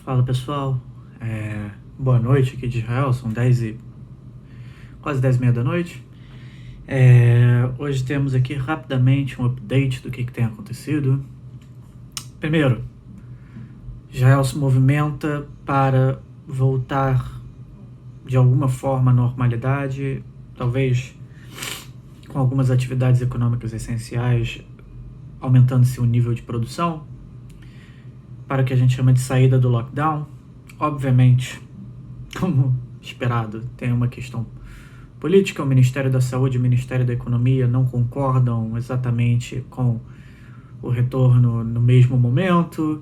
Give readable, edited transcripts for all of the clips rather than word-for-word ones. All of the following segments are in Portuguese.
Fala pessoal, boa noite aqui de Israel, são quase 10h30 da noite. Hoje temos aqui rapidamente um update do que tem acontecido. Primeiro, Israel se movimenta para voltar de alguma forma à normalidade, talvez com algumas atividades econômicas essenciais, aumentando-se o nível de produção, para o que a gente chama de saída do lockdown. Obviamente, como esperado, tem uma questão política. O Ministério da Saúde e o Ministério da Economia não concordam exatamente com o retorno no mesmo momento,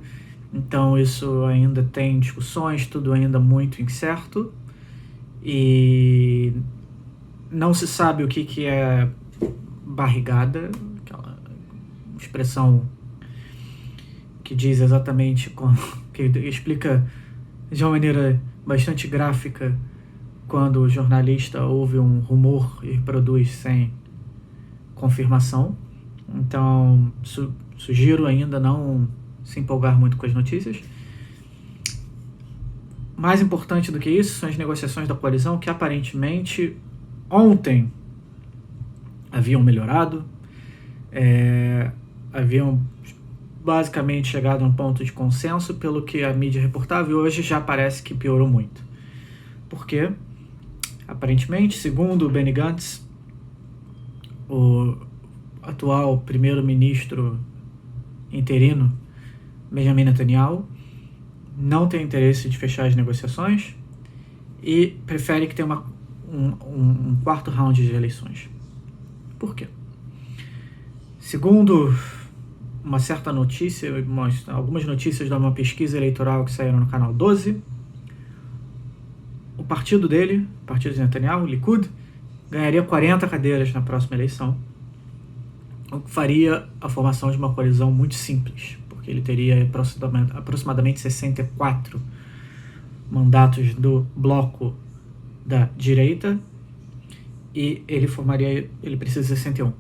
então isso ainda tem discussões, tudo ainda muito incerto, e não se sabe o que é barrigada, aquela expressão que diz exatamente, que explica de uma maneira bastante gráfica quando o jornalista ouve um rumor e produz sem confirmação. Então, sugiro ainda não se empolgar muito com as notícias. Mais importante do que isso são as negociações da coalizão, que aparentemente ontem haviam melhorado, haviam basicamente chegado a um ponto de consenso, pelo que a mídia reportava, e hoje já parece que piorou muito. Por quê? Aparentemente, segundo o Benny Gantz, o atual primeiro-ministro interino, Benjamin Netanyahu, não tem interesse de fechar as negociações e prefere que tenha um quarto round de eleições. Por quê? Segundo uma certa notícia, algumas notícias de uma pesquisa eleitoral que saíram no canal 12, o partido dele, o partido de Netanyahu, o Likud, ganharia 40 cadeiras na próxima eleição, o que faria a formação de uma coalizão muito simples, porque ele teria aproximadamente 64 mandatos do bloco da direita e ele precisa de 61.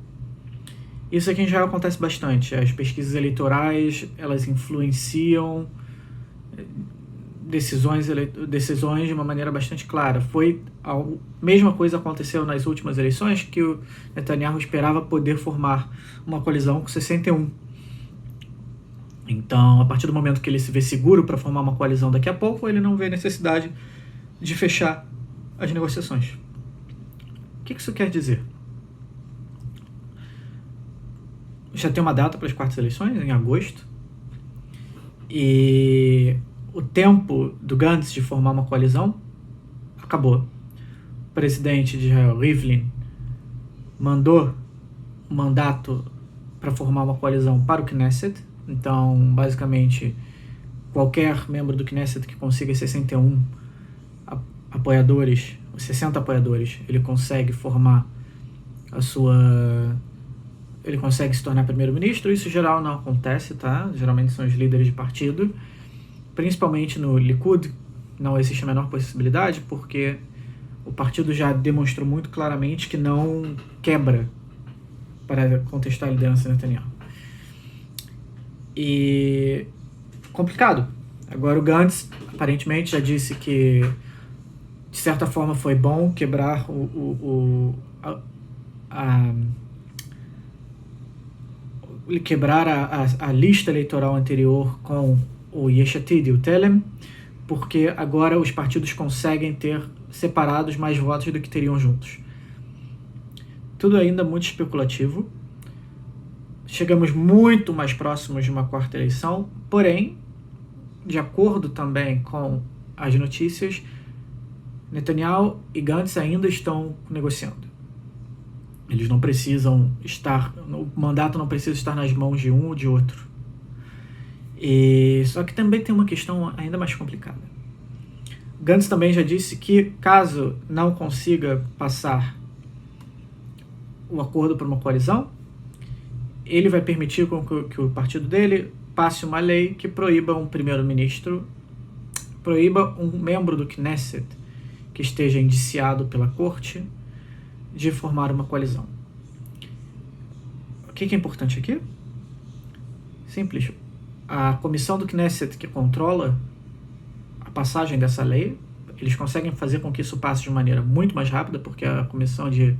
Isso aqui em geral acontece bastante. As pesquisas eleitorais, elas influenciam decisões de uma maneira bastante clara. Foi a mesma coisa que aconteceu nas últimas eleições, que o Netanyahu esperava poder formar uma coalizão com 61. Então, a partir do momento que ele se vê seguro para formar uma coalizão daqui a pouco, ele não vê necessidade de fechar as negociações. O que isso quer dizer? Já tem uma data para as quartas eleições, em agosto, e o tempo do Gantz de formar uma coalizão acabou. O presidente de Israel, Rivlin, mandou um mandato para formar uma coalizão para o Knesset. Então, basicamente, qualquer membro do Knesset que consiga 61 apoiadores, 60 apoiadores, ele consegue formar ele consegue se tornar primeiro-ministro. Isso em geral não acontece, tá? Geralmente são os líderes de partido. Principalmente no Likud, não existe a menor possibilidade, porque o partido já demonstrou muito claramente que não quebra para contestar a liderança de Netanyahu. E complicado. Agora o Gantz aparentemente já disse que de certa forma foi bom quebrar a lista eleitoral anterior com o Yesh Atid e o Telem, porque agora os partidos conseguem ter separados mais votos do que teriam juntos. Tudo ainda muito especulativo. Chegamos muito mais próximos de uma quarta eleição, porém, de acordo também com as notícias, Netanyahu e Gantz ainda estão negociando. Eles não precisam o mandato não precisa estar nas mãos de um ou de outro. Só que também tem uma questão ainda mais complicada. Gantz também já disse que, caso não consiga passar o acordo para uma coalizão, ele vai permitir que o partido dele passe uma lei que proíba um membro do Knesset que esteja indiciado pela corte de formar uma coalizão. O que é importante aqui? Simples. A comissão do Knesset que controla passagem dessa lei. Eles conseguem fazer com que isso passe de maneira muito mais rápida, porque a comissão de...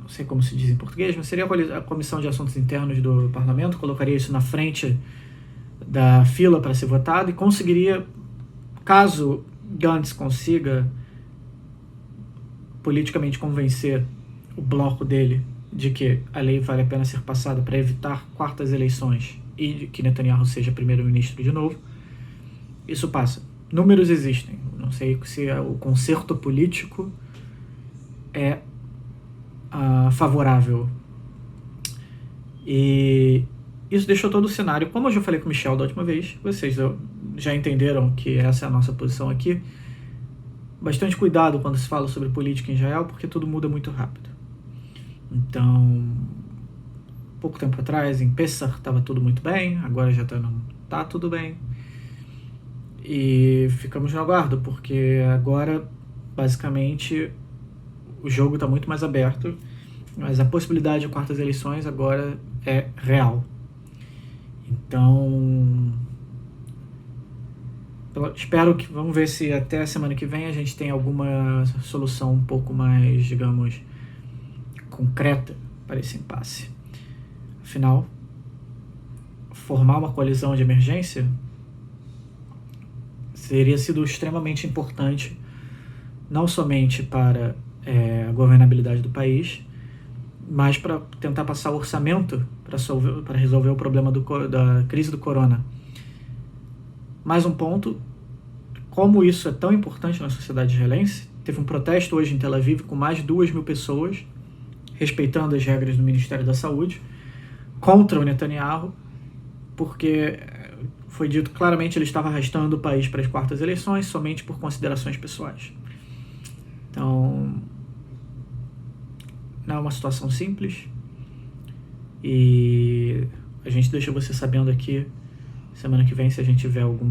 não sei como se diz em português, mas seria a comissão de assuntos internos do parlamento, colocaria isso na frente da fila para ser votado e conseguiria, caso Gantz consiga politicamente convencer o bloco dele de que a lei vale a pena ser passada para evitar quartas eleições e de que Netanyahu seja primeiro-ministro de novo, isso passa. Números existem. Não sei se o concerto político é favorável. E isso deixou todo o cenário. Como eu já falei com o Michel da última vez, vocês já entenderam que essa é a nossa posição aqui. Bastante cuidado quando se fala sobre política em Israel, porque tudo muda muito rápido. Então, pouco tempo atrás, em Pessah, estava tudo muito bem, agora já não está tudo bem. E ficamos no aguardo, porque agora, basicamente, o jogo está muito mais aberto, mas a possibilidade de quartas eleições agora é real. Então, espero que, vamos ver se até a semana que vem a gente tem alguma solução um pouco mais, digamos, concreta para esse impasse. Afinal, formar uma coalizão de emergência teria sido extremamente importante, não somente para a governabilidade do país, mas para tentar passar o orçamento para resolver o problema da crise do corona. Mais um ponto, como isso é tão importante na sociedade israelense, teve um protesto hoje em Tel Aviv com mais de 2.000 pessoas, respeitando as regras do Ministério da Saúde, contra o Netanyahu, porque foi dito claramente que ele estava arrastando o país para as quartas eleições somente por considerações pessoais. Então, não é uma situação simples e a gente deixa você sabendo aqui semana que vem se a gente tiver algo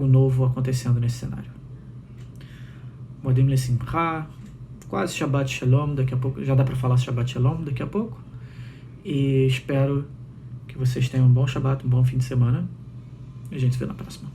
novo acontecendo nesse cenário. Modim Lesimcha, quase Shabbat Shalom, daqui a pouco, já dá para falar Shabbat Shalom daqui a pouco, e espero que vocês tenham um bom Shabbat, um bom fim de semana, e a gente se vê na próxima.